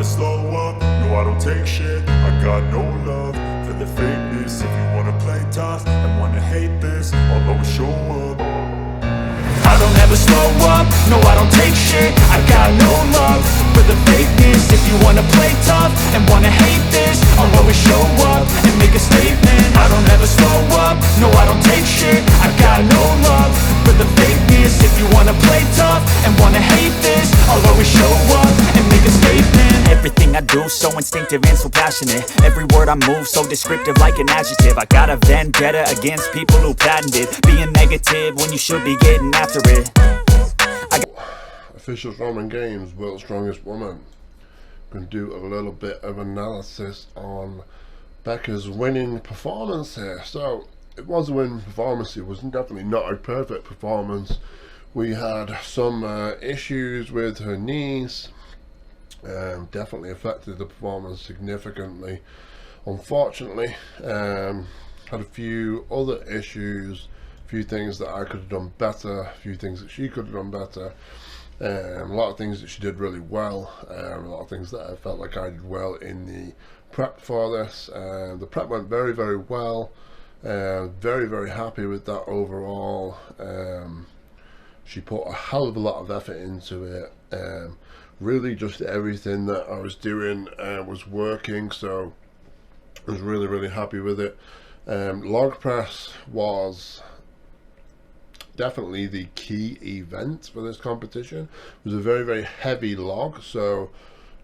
slow up, no I don't take shit. I got no love for the fakeness. If you wanna play tough and wanna hate this, I'll always show up. I don't ever slow up, no I don't take shit. I got no love for the fakeness. If you wanna play tough and wanna hate this, I'll always show up and make a statement. I don't ever slow up, no I don't take shit. I got no love for the fakeness. If you wanna play tough and wanna hate this, I'll always show up and make a statement. Everything I do so instinctive and so passionate. Every word I move so descriptive like an adjective. I got a vendetta against people who patented being negative when you should be getting after it. Official Strongman Games, World's Strongest Woman. Going to do a little bit of analysis on Becca's winning performance here. So it was a winning performance. It was definitely not a perfect performance. We had some issues with her knees. Definitely affected the performance significantly. Unfortunately, had a few other issues, a few things that I could have done better, a few things that she could have done better. A lot of things that she did really well, a lot of things that I felt like I did well in the prep for this. The prep went very, very well. Very, very happy with that overall. She put a hell of a lot of effort into it. Really just everything that I was doing was working, so I was really, really happy with it. Log press was definitely the key event for this competition. It was a very, very heavy log, so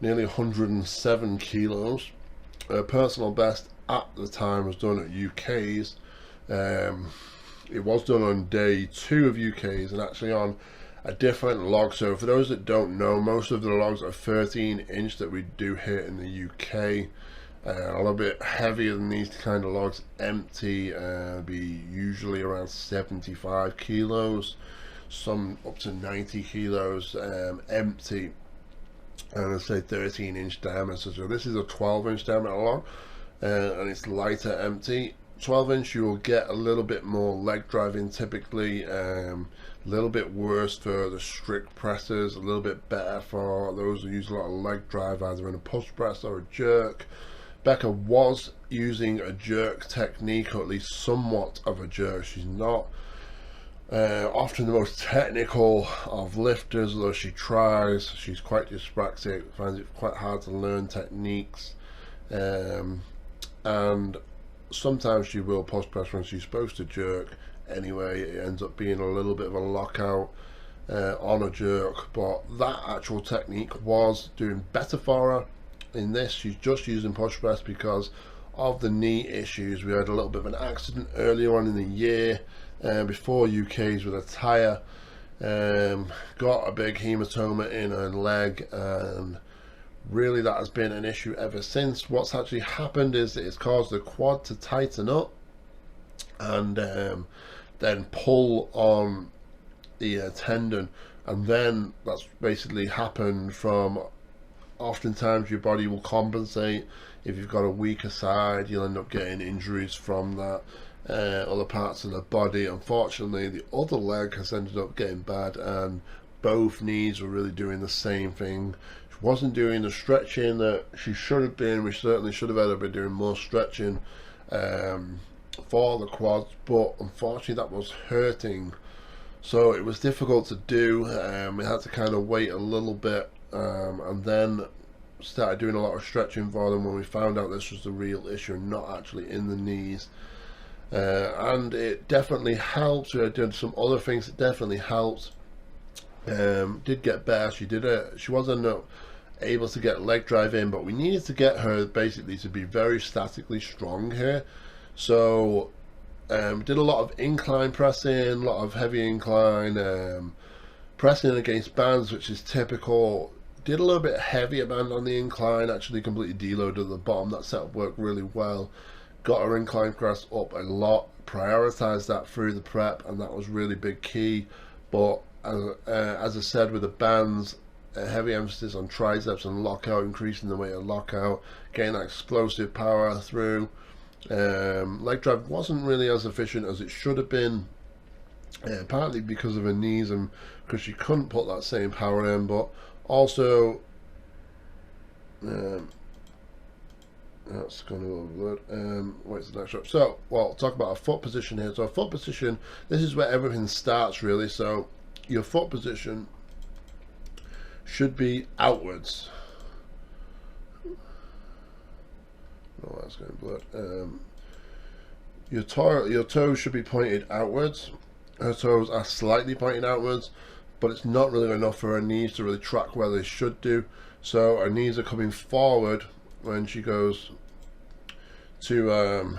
nearly 107 kilos. Personal best at the time was done at UK's. It was done on day 2 of UK's and actually on a different log. So for those that don't know, most of the logs are 13-inch that we do here in the UK. A little bit heavier than these kind of logs. Empty be usually around 75 kilos, some up to 90 kilos empty, and I say 13-inch diameter. So this is a 12-inch diameter log, and it's lighter empty. 12-inch you will get a little bit more leg driving typically, a little bit worse for the strict presses, a little bit better for those who use a lot of leg drive either in a push press or a jerk. Becca was using a jerk technique, or at least somewhat of a jerk. She's not often the most technical of lifters, although she tries. She's quite dyspraxic, finds it quite hard to learn techniques, and sometimes she will push press when she's supposed to jerk. Anyway, it ends up being a little bit of a lockout on a jerk, but that actual technique was doing better for her. In this, she's just using push press because of the knee issues. We had a little bit of an accident earlier on in the year before UK's with a tyre. Got a big hematoma in her leg, and really that has been an issue ever since. What's actually happened is that it's caused the quad to tighten up and then pull on the tendon, and then that's basically happened from oftentimes your body will compensate. If you've got a weaker side, you'll end up getting injuries from that. Other parts of the body, unfortunately the other leg has ended up getting bad, and both knees were really doing the same thing. She wasn't doing the stretching that she should have been. We certainly should have had her been doing more stretching for the quads, but unfortunately that was hurting, so it was difficult to do. We had to kind of wait a little bit, and then started doing a lot of stretching for them when we found out this was the real issue, not actually in the knees. And it definitely helped. I did some other things that definitely helped. Did get better. She wasn't able to get leg drive in, but we needed to get her basically to be very statically strong here. So did a lot of incline pressing, a lot of heavy incline, pressing against bands, which is typical. Did a little bit heavier band on the incline, actually completely deloaded at the bottom. That setup worked really well. Got our incline press up a lot, prioritized that through the prep, and that was really big key. But as I said, with the bands, a heavy emphasis on triceps and lockout, increasing the weight of lockout, getting that explosive power through. Leg drive wasn't really as efficient as it should have been, partly because of her knees and because she couldn't put that same power in, but also That's going to go good. Where's the next up? So, well, talk about a foot position here. So, a foot position, this is where everything starts really. So, your foot position should be outwards. Oh, that's going blurred. Your toes should be pointed outwards. Her toes are slightly pointed outwards, but it's not really enough for her knees to really track where they should do. So her knees are coming forward when she goes to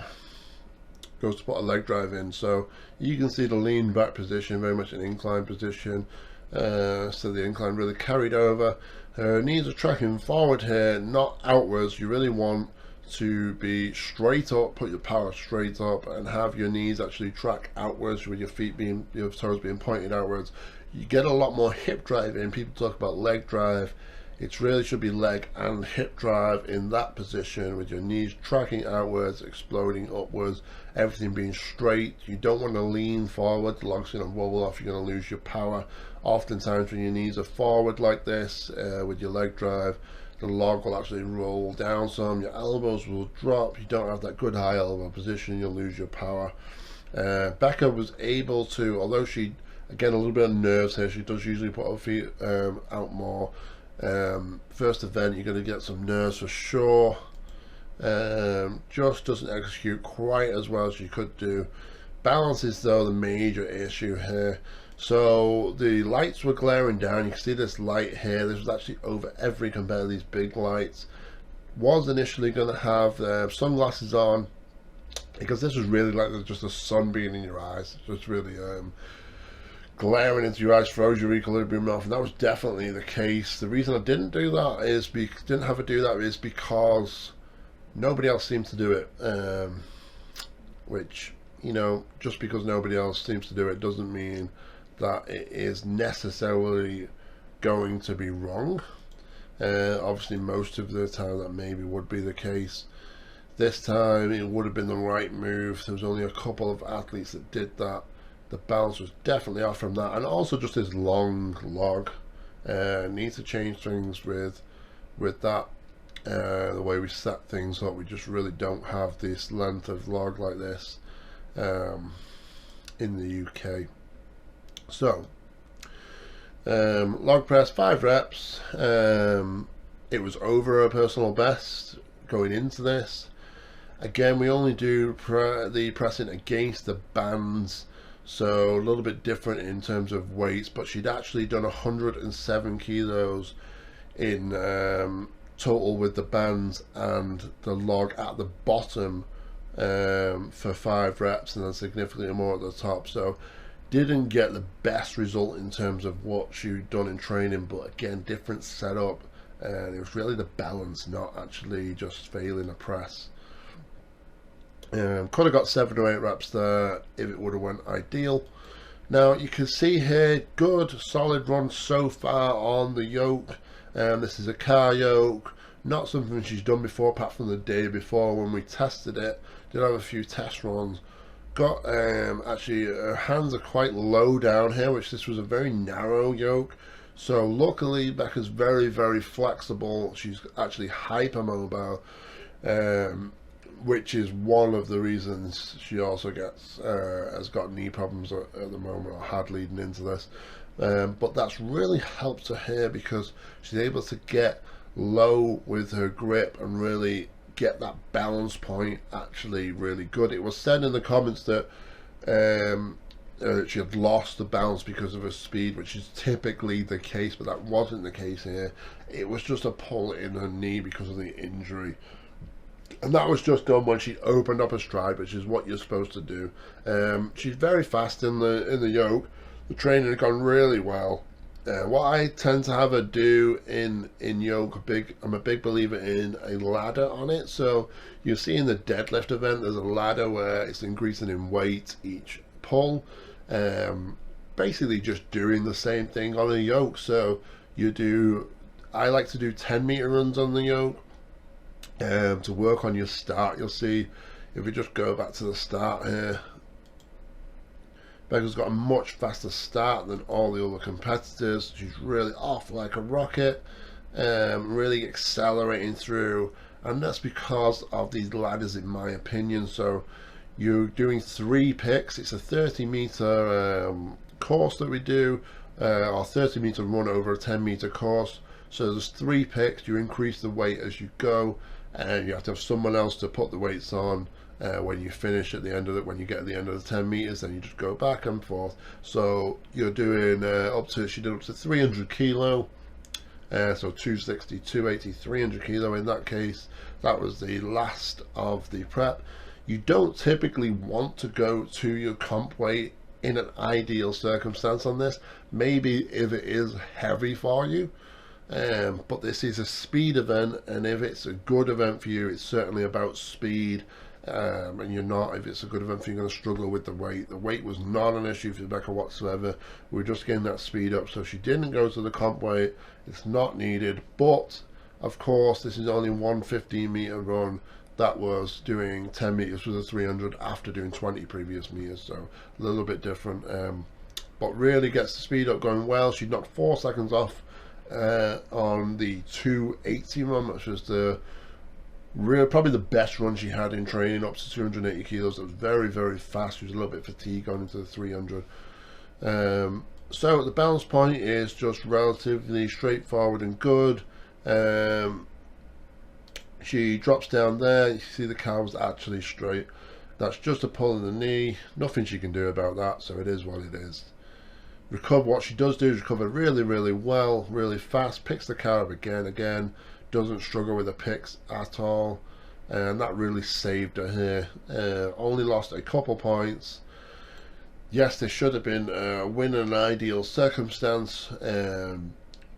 put a leg drive in. So you can see the lean back position, very much an incline position. So the incline really carried over. Her knees are tracking forward here, not outwards. You really want to be straight up, put your power straight up, and have your knees actually track outwards with your toes being pointed outwards. You get a lot more hip drive in. People talk about leg drive. It really should be leg and hip drive in that position, with your knees tracking outwards, exploding upwards, everything being straight. You don't want to lean forward. The log's going to wobble off. You're going to lose your power. Oftentimes when your knees are forward like this with your leg drive, the log will actually roll down some, your elbows will drop, you don't have that good high elbow position, you'll lose your power. Becca was able to, although she, again, a little bit of nerves here, she does usually put her feet out more. First event, you're going to get some nerves for sure. Just doesn't execute quite as well as she could do. Balance is though the major issue here. So the lights were glaring down. You can see this light here. This was actually over every compared to these big lights. Was initially going to have sunglasses on, because this was really like just the sun being in your eyes. Just really glaring into your eyes, froze your equilibrium off, and that was definitely the case. The reason I didn't do that is because nobody else seemed to do it. Which, you know, just because nobody else seems to do it doesn't mean that it is necessarily going to be wrong. Obviously most of the time that maybe would be the case. This time it would have been the right move. There was only a couple of athletes that did that. The balance was definitely off from that, and also just this long log. Need to change things with that. The way we set things up, we just really don't have this length of log like this in the UK. So log press 5 reps. It was over a personal best going into this. Again, we only do the pressing against the bands, so a little bit different in terms of weights, but she'd actually done 107 kilos in total with the bands and the log at the bottom for 5 reps, and then significantly more at the top. So didn't get the best result in terms of what she'd done in training, but again, different setup, and it was really the balance, not actually just failing a press. Could have got 7 or 8 reps there if it would have went ideal. Now you can see here, good solid run so far on the yoke. This is a car yoke, not something she's done before apart from the day before when we tested it. Did have a few test runs. Got actually her hands are quite low down here, which this was a very narrow yoke. So luckily Becca's very, very flexible. She's actually hypermobile, which is one of the reasons she also has got knee problems at the moment, or had leading into this. But that's really helped her here because she's able to get low with her grip and really get that balance point actually really good. It was said in the comments that she had lost the balance because of her speed, which is typically the case, but that wasn't the case here. It was just a pull in her knee because of the injury, and that was just done when she opened up her stride, which is what you're supposed to do. She's very fast in the yoke. The training had gone really well. What I tend to have her do in yoke, I'm a big believer in a ladder on it. So you'll see in the deadlift event, there's a ladder where it's increasing in weight each pull. Basically just doing the same thing on a yoke. So I like to do 10-meter runs on the yoke to work on your start. You'll see if we just go back to the start here, Becca's got a much faster start than all the other competitors. She's really off like a rocket. really accelerating through, and that's because of these ladders, in my opinion. So you're doing 3 picks. It's a 30-meter course that we do, or 30-meter run over a 10-meter course. So there's 3 picks. You increase the weight as you go, and you have to have someone else to put the weights on when you finish at the end of it. When you get at the end of the 10 meters, then you just go back and forth. So you're doing she did up to 300 kilo. So 260, 280, 300 kilo in that case. That was the last of the prep. You don't typically want to go to your comp weight in an ideal circumstance on this. Maybe if it is heavy for you, but this is a speed event, and if it's a good event for you, it's certainly about speed. And you're not, if it's a good event for you, you're going to struggle with the weight. The weight was not an issue for Becca whatsoever. We were just getting that speed up. So she didn't go to the comp weight. It's not needed. But of course, this is only one 15-meter run that was doing 10 meters with a 300 after doing 20 previous meters. So a little bit different. But really gets the speed up going well. She knocked 4 seconds off on the 280 run, which was probably the best run she had in training, up to 280 kilos. It was very, very fast. She was a little bit fatigued going into the 300. So the balance point is just relatively straightforward and good. She drops down there. You see the calves actually straight. That's just a pull in the knee. Nothing she can do about that, so it is what it is. What she does do is recover really, really well, really fast. Picks the car up again. Doesn't struggle with the picks at all, and that really saved her here. Only lost a couple points. Yes, this should have been a win in an ideal circumstance,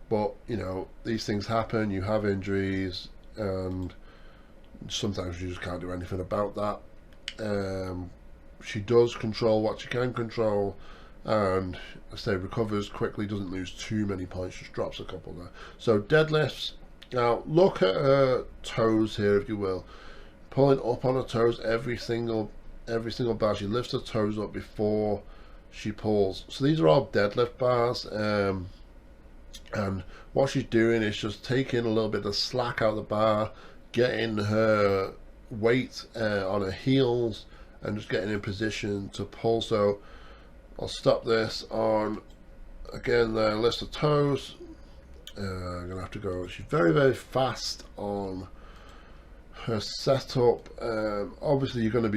but you know, these things happen. You have injuries, and sometimes you just can't do anything about that. She does control what she can control, and I say recovers quickly, doesn't lose too many points, just drops a couple there. So deadlifts. Now look at her toes here, if you will, pulling up on her toes every single bar. She lifts her toes up before she pulls. So these are all deadlift bars, and what she's doing is just taking a little bit of slack out of the bar, getting her weight on her heels, and just getting in position to pull. So I'll stop this on again there, lift the toes. I'm gonna have to go. She's very, very fast on her setup. Obviously, you're gonna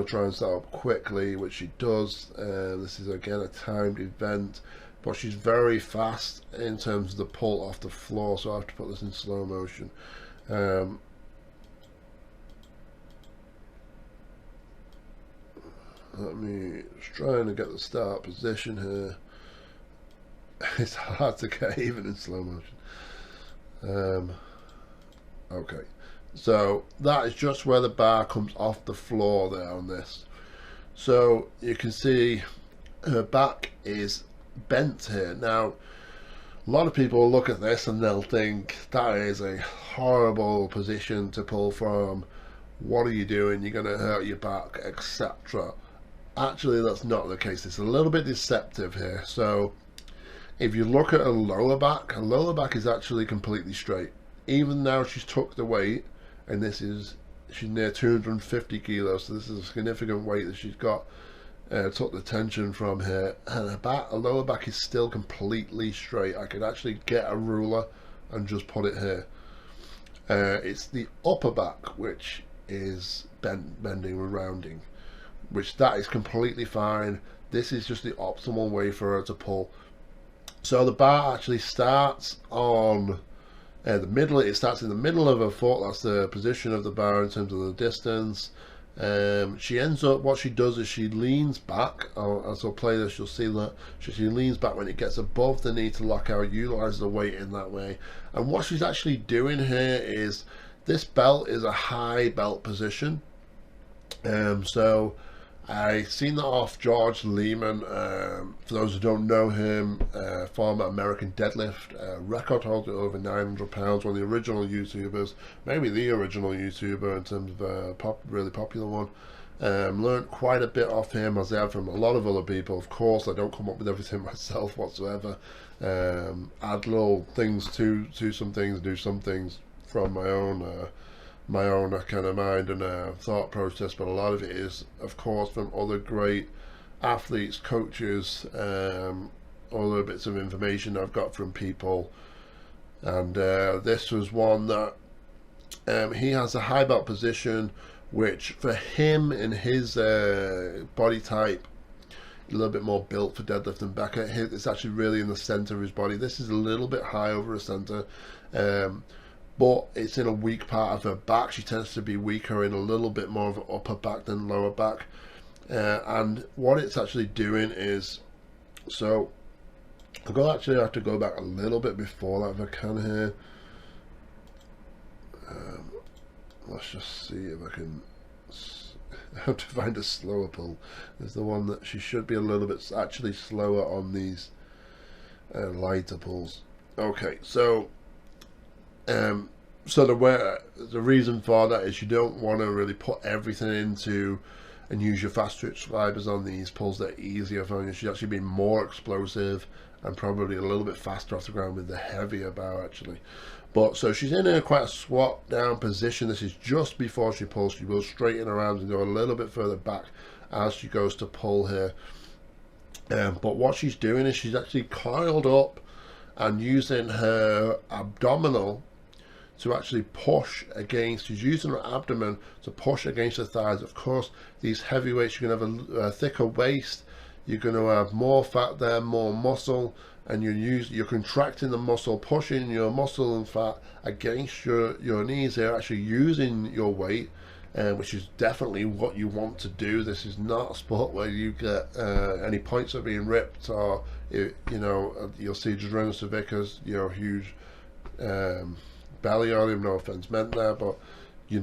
try and set up quickly, which she does. This is again a timed event, but she's very fast in terms of the pull off the floor. So I have to put this in slow motion. Let me just trying to get the start position here. It's hard to get even in slow motion. Okay, so that is just where the bar comes off the floor there on this. So you can see her back is bent here. Now, a lot of people will look at this and they'll think that is a horrible position to pull from. What are you doing? You're going to hurt your back, etc. Actually, that's not the case. It's a little bit deceptive here. So if you look at her lower back is actually completely straight. Even now she's took the weight, and she's near 250 kilos, so this is a significant weight that she's got. Took the tension from here, and her lower back is still completely straight. I could actually get a ruler and just put it here. It's the upper back which is bending and rounding, which that is completely fine. This is just the optimal way for her to pull. So the bar actually starts on the middle. It starts in the middle of her foot. That's the position of the bar in terms of the distance. She ends up, what she does is she leans back. As I'll play this, you'll see that she leans back when it gets above the knee to lock out, utilize the weight in that way. And what she's actually doing here is, this belt is a high belt position. So I seen that off George Lehman. For those who don't know him, former American deadlift record holder over 900 pounds, one of the original YouTubers, maybe the original YouTuber in terms of a really popular one. Learned quite a bit off him, as I have from a lot of other people. Of course, I don't come up with everything myself whatsoever. Add little things to some things, do some things from my own kind of mind and thought process, but a lot of it is, of course, from other great athletes, coaches, other bits of information I've got from people. And this was one that he has a high belt position, which for him in his body type, a little bit more built for deadlift than Becca. It's actually really in the center of his body. This is a little bit high over the center, but it's in a weak part of her back. She tends to be weaker in a little bit more of an upper back than lower back. And what it's actually doing is, so I'm going to actually have to go back a little bit before that if I can here. Let's just see if I can have to find a slower pull. There's the one that she should be a little bit actually slower on these lighter pulls. Okay, so the reason for that is you don't want to really put everything into and use your fast twitch fibers on these pulls that are easier for you. She's actually be more explosive and probably a little bit faster off the ground with the heavier bar actually. But so she's in quite a squat down position. This is just before she pulls. She will straighten her arms and go a little bit further back as she goes to pull here. But what she's doing is she's actually coiled up and using her abdominal to actually push against. She's using her abdomen to push against the thighs. Of course, these heavyweights, you're going to have a thicker waist. You're going to have more fat there, more muscle, and you're contracting the muscle, pushing your muscle and fat against your knees here, actually using your weight, which is definitely what you want to do. This is not a sport where you get any points are being ripped, or you'll see Jordan Savicka's huge belly on him. No offense meant there, but you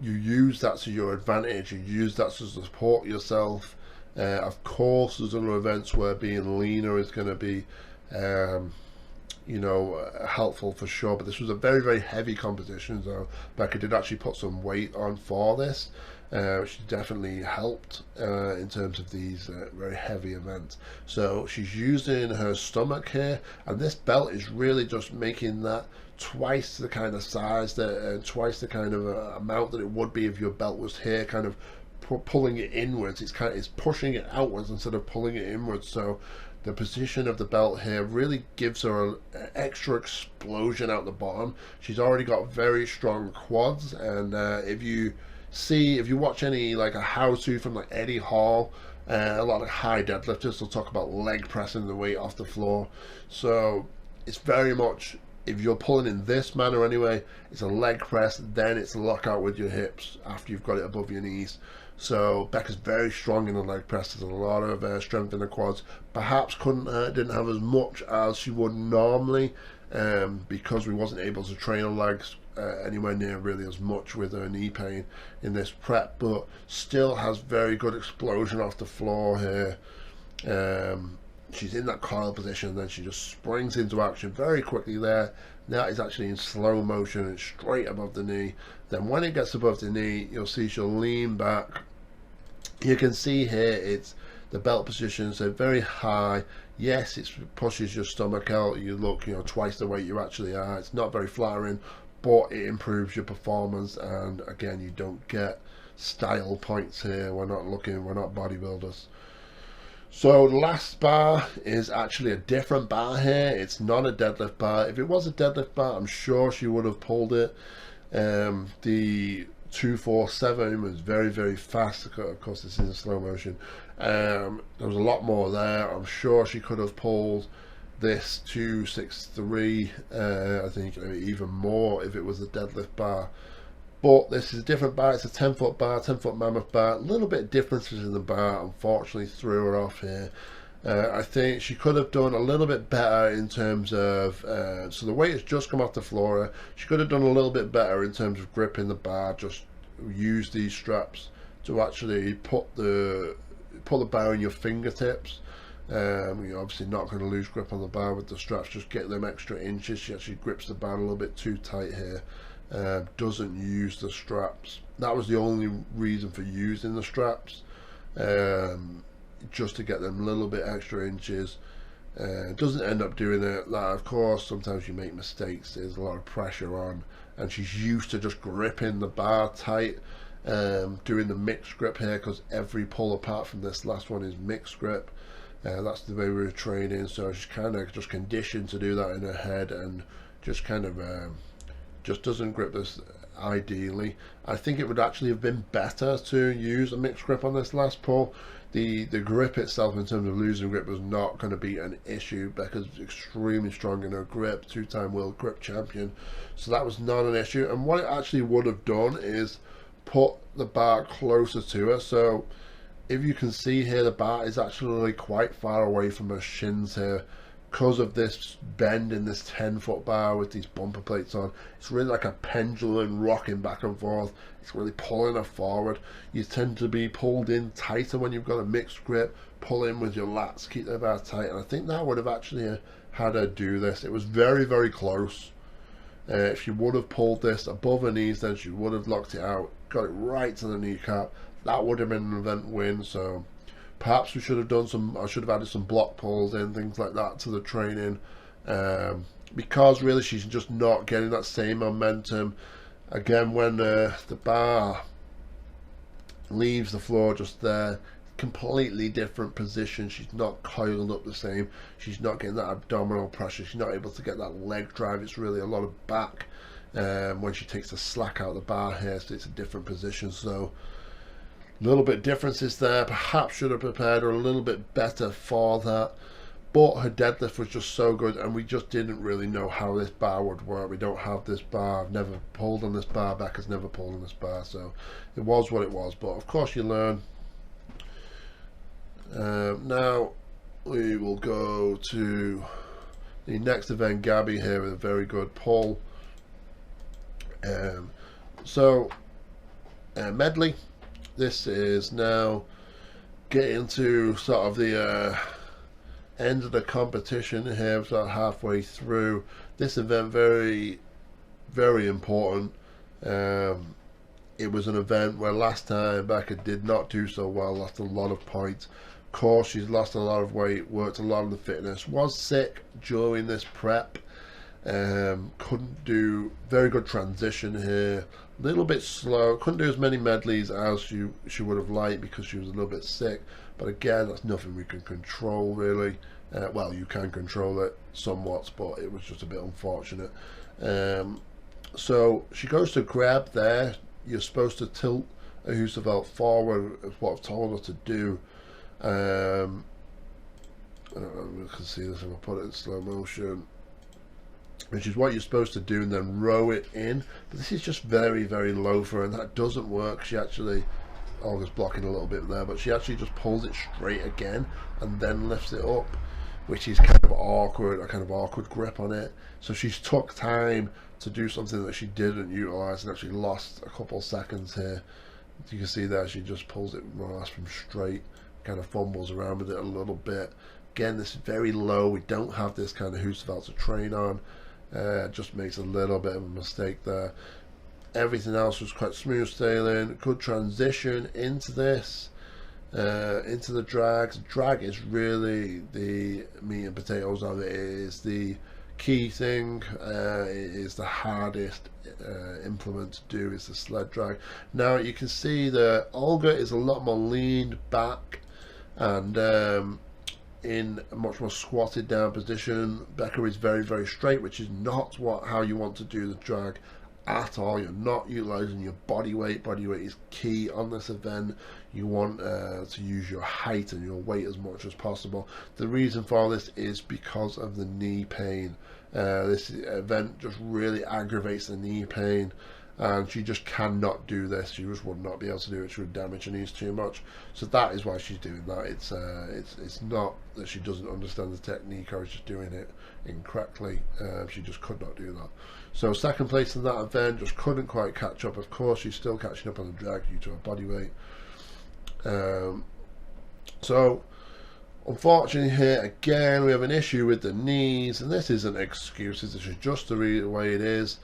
use that to your advantage. You use that to support yourself. Of course, there's other events where being leaner is going to be, helpful for sure. But this was a very, very heavy competition, so Becca did actually put some weight on for this, which definitely helped in terms of these very heavy events. So she's using her stomach here, and this belt is really just making that twice the kind of size, twice the kind of amount that it would be if your belt was here, kind of pulling it inwards. It's pushing it outwards instead of pulling it inwards. So the position of the belt here really gives her an extra explosion out the bottom. She's already got very strong quads, and if you watch any like a how-to from like Eddie Hall, a lot of high deadlifters will talk about leg pressing the weight off the floor. So it's very much, if you're pulling in this manner anyway, it's a leg press, then it's a lockout with your hips after you've got it above your knees. So Becca's very strong in the leg press. There's a lot of strength in the quads. Perhaps didn't have as much as she would normally, because we wasn't able to train her legs anywhere near really as much with her knee pain in this prep, but still has very good explosion off the floor here. She's in that coil position, and then she just springs into action very quickly there. That is actually in slow motion and straight above the knee. Then when it gets above the knee, you'll see she'll lean back. You can see here it's the belt position, so very high. Yes, it pushes your stomach out. You look, twice the weight you actually are. It's not very flattering, but it improves your performance. And again, you don't get style points here. We're not bodybuilders. So the last bar is actually a different bar here. It's not a deadlift bar. If it was a deadlift bar, I'm sure she would have pulled it. The 247 was very, very fast. Of course, this is in slow motion. There was a lot more there. I'm sure she could have pulled this 263. I think even more if it was a deadlift bar. But this is a different bar. It's a 10-foot bar, 10-foot mammoth bar. A little bit of differences in the bar, unfortunately, threw her off here. I think she could have done a little bit better in terms of, so the weight has just come off the floor. She could have done a little bit better in terms of gripping the bar. Just use these straps to actually put the bar in your fingertips. You're obviously not going to lose grip on the bar with the straps. Just get them extra inches. She actually grips the bar a little bit too tight here. doesn't use the straps. That was the only reason for using the straps, just to get them a little bit extra inches. Doesn't end up doing it. That, of course, sometimes you make mistakes. There's a lot of pressure on, and she's used to just gripping the bar tight, doing the mixed grip here, because every pull apart from this last one is mixed grip. That's the way we were training, so she's kind of just conditioned to do that in her head, and just kind of just doesn't grip this ideally. I think it would actually have been better to use a mixed grip on this last pull. The grip itself, in terms of losing grip, was not going to be an issue. Becca's extremely strong in her grip, 2-time world grip champion, so that was not an issue. And what it actually would have done is put the bar closer to her. So if you can see here, the bar is actually quite far away from her shins here, because of this bend in this 10-foot bar with these bumper plates on. It's really like a pendulum rocking back and forth. It's really pulling her forward. You tend to be pulled in tighter when you've got a mixed grip. Pull in with your lats, keep the bar tight, and I think that would have actually had her do this. It was very, very close. If she would have pulled this above her knees, then she would have locked it out, got it right to the kneecap. That would have been an event win. So perhaps we should have done some, I should have added some block pulls in, things like that to the training, because really she's just not getting that same momentum. Again, when the bar leaves the floor just there, completely different position. She's not coiled up the same. She's not getting that abdominal pressure. She's not able to get that leg drive. It's really a lot of back when she takes the slack out of the bar here, so it's a different position. So a little bit differences there. Perhaps should have prepared her a little bit better for that, but her deadlift was just so good, and we just didn't really know how this bar would work. We don't have this bar. I've never pulled on this bar. Becca's never pulled on this bar, so it was what it was. But of course you learn. Now we will go to the next event. Gabby here with a very good pull. Medley. This is now getting to sort of the end of the competition here, sort of halfway through. This event very, very important. It was an event where last time Becca did not do so well, lost a lot of points. Of course, she's lost a lot of weight, worked a lot on the fitness, was sick during this prep. Couldn't do very good transition here, a little bit slow, couldn't do as many medleys as she would have liked because she was a little bit sick. But again, that's nothing we can control really. Well, you can control it somewhat, but it was just a bit unfortunate. So she goes to grab there. You're supposed to tilt a Husafelt forward, is what I've told her to do. I don't know if you can see this if I put it in slow motion, which is what you're supposed to do, and then row it in. But this is just very, very low for her, and that doesn't work. She actually, Olga's blocking a little bit there, but she actually just pulls it straight again and then lifts it up, which is kind of awkward, a kind of awkward grip on it. So she's took time to do something that she didn't utilize and actually lost a couple seconds here. You can see there, she just pulls it more or less from straight, kind of fumbles around with it a little bit. Again, this is very low. We don't have this kind of Husafelt to train on. Just makes a little bit of a mistake there. Everything else was quite smooth sailing. Good transition into this, into the drags. Drag is really the meat and potatoes of it. It is the key thing. It is the hardest implement to do, is the sled drag. Now you can see that Olga is a lot more leaned back and in a much more squatted down position. Becca is very, very straight, which is not how you want to do the drag at all. You're not utilizing your body weight. Body weight is key on this event. You want to use your height and your weight as much as possible. The reason for this is because of the knee pain. This event just really aggravates the knee pain, and she just cannot do this. She just would not be able to do it. She would damage her knees too much. So that is why she's doing that. It's not that she doesn't understand the technique or is just doing it incorrectly. She just could not do that. So second place in that event, just couldn't quite catch up. Of course, she's still catching up on the drag due to her body weight. So unfortunately here again we have an issue with the knees, and this isn't excuses. This is just the way it is.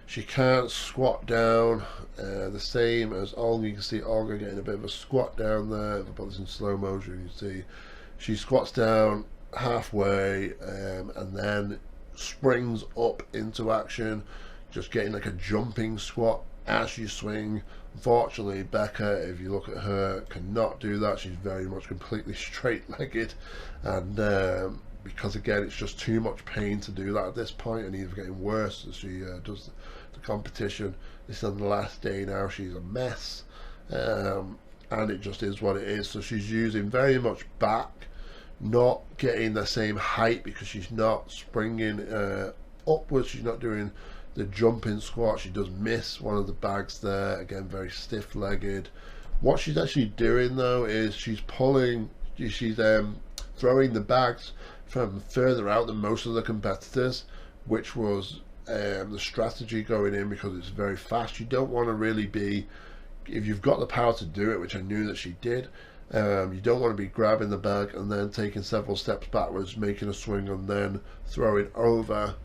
She can't squat down the same as Olga. You can see Olga getting a bit of a squat down there. If I put this in slow motion, you can see she squats down halfway and then springs up into action, just getting like a jumping squat as you swing. Unfortunately, Becca, if you look at her, cannot do that. She's very much completely straight-legged, and because again it's just too much pain to do that at this point, and even getting worse as she does the competition. This is on the last day now. She's a mess, and it just is what it is. So she's using very much back, not getting the same height because she's not springing upwards. She's not doing the jumping squat. She does miss one of the bags there. Again, very stiff-legged. What she's actually doing though is she's throwing the bags from further out than most of the competitors, which was the strategy going in, because it's very fast. You don't want to really be, if you've got the power to do it, which I knew that she did, you don't want to be grabbing the bag and then taking several steps backwards, making a swing and then throwing over.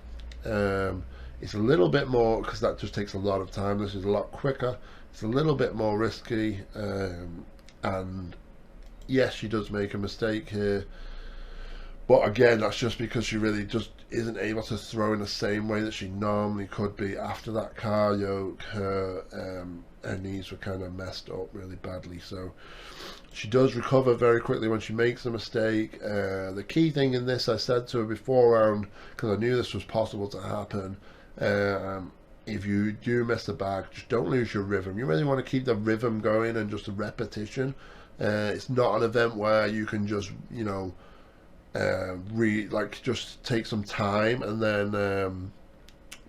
It's a little bit more, because that just takes a lot of time. This is a lot quicker. It's a little bit more risky, and yes, she does make a mistake here, but again, that's just because she really just isn't able to throw in the same way that she normally could be. After that car yoke, her knees were kind of messed up really badly, so she does recover very quickly when she makes a mistake. The key thing in this, I said to her before, because I knew this was possible to happen, if you do miss the bag, just don't lose your rhythm. You really want to keep the rhythm going and just the repetition. It's not an event where you can just, you know, just take some time and then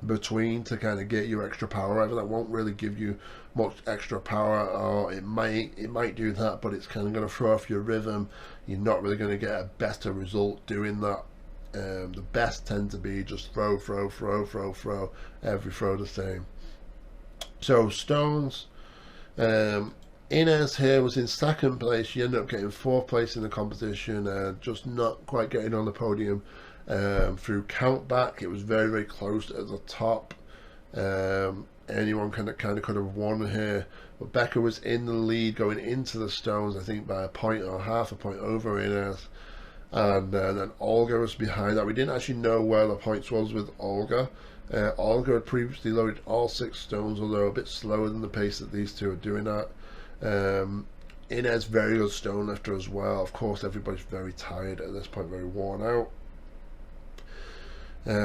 between to kind of get your extra power out. That won't really give you much extra power, or it might do that, but it's kind of going to throw off your rhythm. You're not really going to get a better result doing that. The best tend to be just throw, every throw the same. So stones, Inez here was in second place. She ended up getting fourth place in the competition, just not quite getting on the podium through count back. It was very close at the top. Anyone kind of could have won here, but Becca was in the lead going into the stones, I think by a point or half a point over Inez, and then Olga was behind that. We didn't actually know where the points was with Olga. Olga had previously loaded all 6 stones, although a bit slower than the pace that these two are doing at. Inez, very good stone lifter as well. Of course, everybody's very tired at this point, very worn out.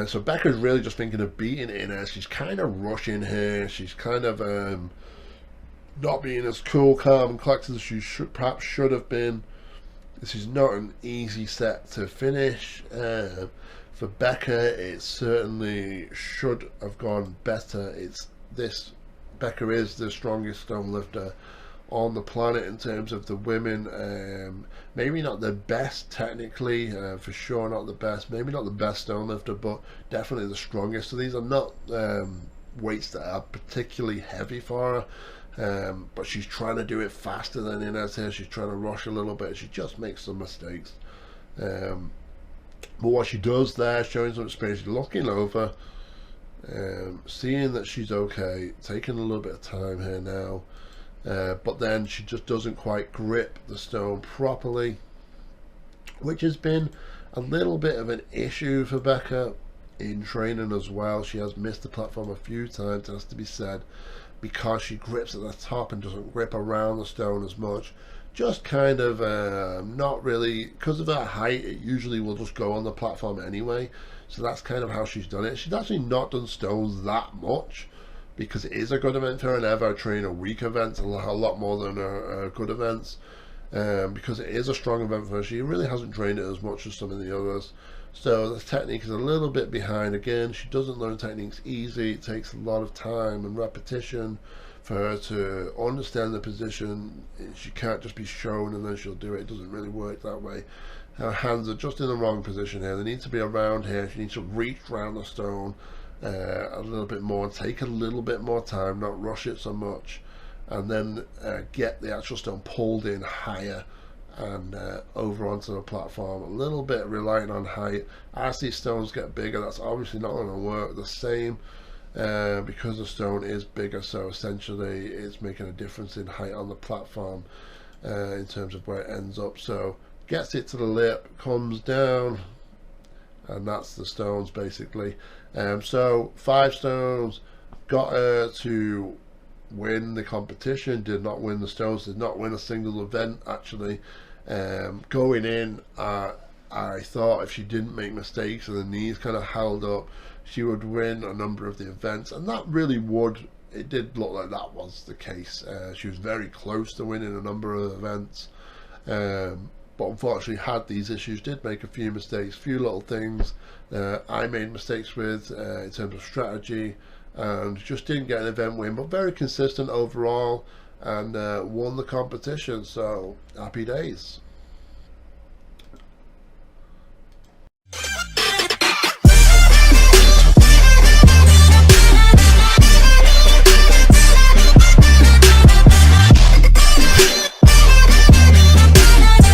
So Becca's really just thinking of beating Inez. She's kind of rushing here. She's kind of not being as cool, calm, and collected as she perhaps should have been. This is not an easy set to finish. For Becca, it certainly should have gone better. Becca is the strongest stone lifter on the planet in terms of the women. Maybe not the best technically, for sure not the best. Maybe not the best stone lifter, but definitely the strongest. So these are not weights that are particularly heavy for her, but she's trying to do it faster than Inez here. She's trying to rush a little bit. She just makes some mistakes. But what she does there, showing some experience, looking over, seeing that she's okay, taking a little bit of time here now. But then she just doesn't quite grip the stone properly, which has been a little bit of an issue for Becca in training as well. She has missed the platform a few times, it has to be said, because she grips at the top and doesn't grip around the stone as much. Just kind of not really, because of her height, it usually will just go on the platform anyway. So that's kind of how she's done it. She's actually not done stones that much, because it is a good event for her, and ever train a weak event a lot more than her good events, because it is a strong event for her. She really hasn't trained it as much as some of the others, so the technique is a little bit behind. Again, she doesn't learn techniques easy. It takes a lot of time and repetition for her to understand the position. She can't just be shown and then she'll do it. It doesn't really work that way. Her hands are just in the wrong position here. They need to be around here. She needs to reach around the stone a little bit more, and take a little bit more time, not rush it so much, and then get the actual stone pulled in higher and over onto the platform. A little bit relying on height. As these stones get bigger, that's obviously not going to work the same. because the stone is bigger, so essentially it's making a difference in height on the platform in terms of where it ends up. So gets it to the lip, comes down, and that's the stones basically. So 5 stones, got her to win the competition, did not win the stones, did not win a single event actually. Going in, I thought if she didn't make mistakes and the knees kind of held up, she would win a number of the events, and that really would, it did look like that was the case. She was very close to winning a number of events, but unfortunately had these issues, did make a few mistakes, few little things I made mistakes with in terms of strategy, and just didn't get an event win, but very consistent overall, and won the competition, so happy days.